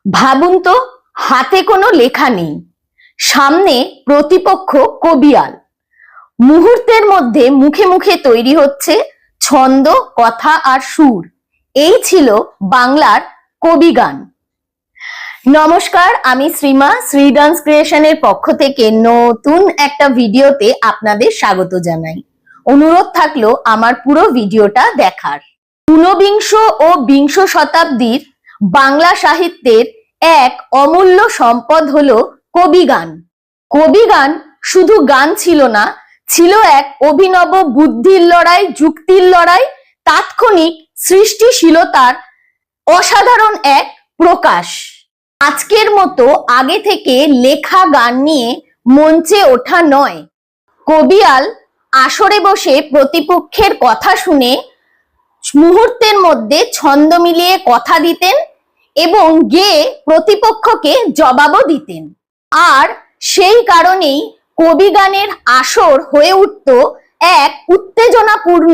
ভাবুন তো, হাতে কোনো লেখা নেই, সামনে প্রতিপক্ষ কবিয়াল, মুহূর্তের মধ্যে মুখে মুখে তৈরি হচ্ছে ছন্দ, কথা আর সুর। এই ছিল বাংলার কবিগান। নমস্কার, আমি শ্রীমা, শ্রী ডান্স ক্রিয়েশনের পক্ষ থেকে নতুন একটা ভিডিওতে আপনাদের স্বাগত জানাই। অনুরোধ থাকলো আমার পুরো ভিডিওটা দেখার। ঊনবিংশ ও বিংশ শতাব্দীর বাংলা সাহিত্যের এক অমূল্য সম্পদ হলো কবিগান। কবিগান শুধু গান ছিল না, ছিল এক অভিনব বুদ্ধির লড়াই, যুক্তির লড়াই, তাৎক্ষণিক সৃষ্টিশীলতার অসাধারণ এক প্রকাশ। আজকের মতো আগে থেকে লেখা গান নিয়ে মঞ্চে ওঠা নয়, কবিয়াল আসরে বসে প্রতিপক্ষের কথা শুনে মুহূর্তের মধ্যে ছন্দ মিলিয়ে কথা দিতেন এবং গেয়ে প্রতিপক্ষকে জবাবও দিতেন। আর সেই কারণেই কবিগানের আসর হয়ে উঠত এক উত্তেজনাপূর্ণ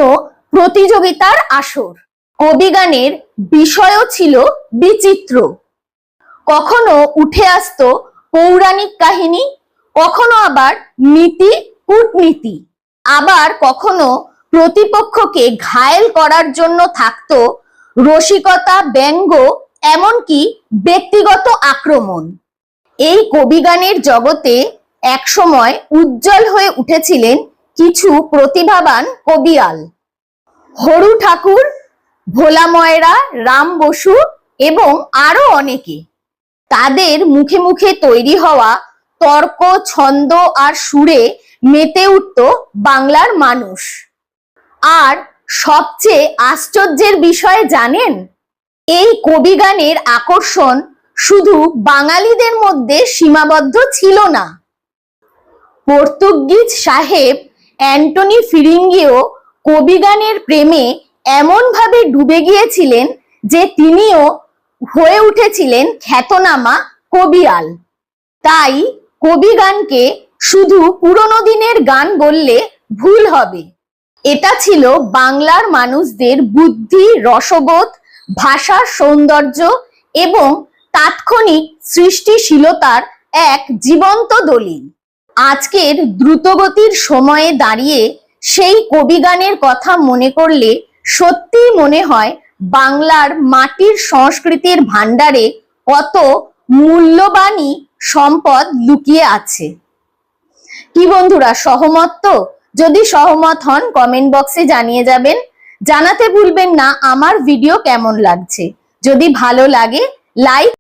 প্রতিযোগিতার আসর। কবিগানের বিষয়ও ছিল বিচিত্র। কখনো উঠে আসতো পৌরাণিক কাহিনী, কখনো আবার নীতি কূটনীতি, আবার কখনো প্রতিপক্ষকে ঘায়েল করার জন্য থাকতো রসিকতা, ব্যঙ্গ, এমনকি ব্যক্তিগত আক্রমণ। এই কবিগানের জগতে একসময় উজ্জ্বল হয়ে উঠেছিলেন কিছু প্রতিভাবান কবিয়াল। হরু ঠাকুর, ভোলা ময়রা, রাম বসু এবং আরো অনেকে। তাদের মুখে মুখে তৈরি হওয়া তর্ক, ছন্দ আর সুরে মেতে উঠত বাংলার মানুষ। আর সবচেয়ে আশ্চর্যের বিষয় জানেন, এই কবিগানের আকর্ষণ শুধু বাঙালিদের মধ্যে সীমাবদ্ধ ছিল না। পর্তুগিজ সাহেব অ্যান্টনি ফিরিঙ্গিও কবিগানের প্রেমে এমনভাবে ডুবে গিয়েছিলেন যে তিনিও হয়ে উঠেছিলেন খ্যাতনামা কবিয়াল। তাই কবিগানকে শুধু পুরনো দিনের গান বললে ভুল হবে। এটা ছিল বাংলার মানুষদের বুদ্ধি, রসবোধ, ভাষার সৌন্দর্য এবং তাৎক্ষণিক সৃষ্টিশীলতার এক জীবন্ত দলিল। আজকের দ্রুতগতির সময়ে দাঁড়িয়ে সেই কবিগানের কথা মনে করলে সত্যিই মনে হয় বাংলার মাটির সংস্কৃতির ভাণ্ডারে কত মূল্যবানই সম্পদ লুকিয়ে আছে। কি বন্ধুরা, সহমত তো? যদি সহমত হন কমেন্ট বক্সে জানিয়ে যাবেন। জানাতে ভুলবেন না আমার ভিডিও কেমন লাগছে। যদি ভালো লাগে লাইক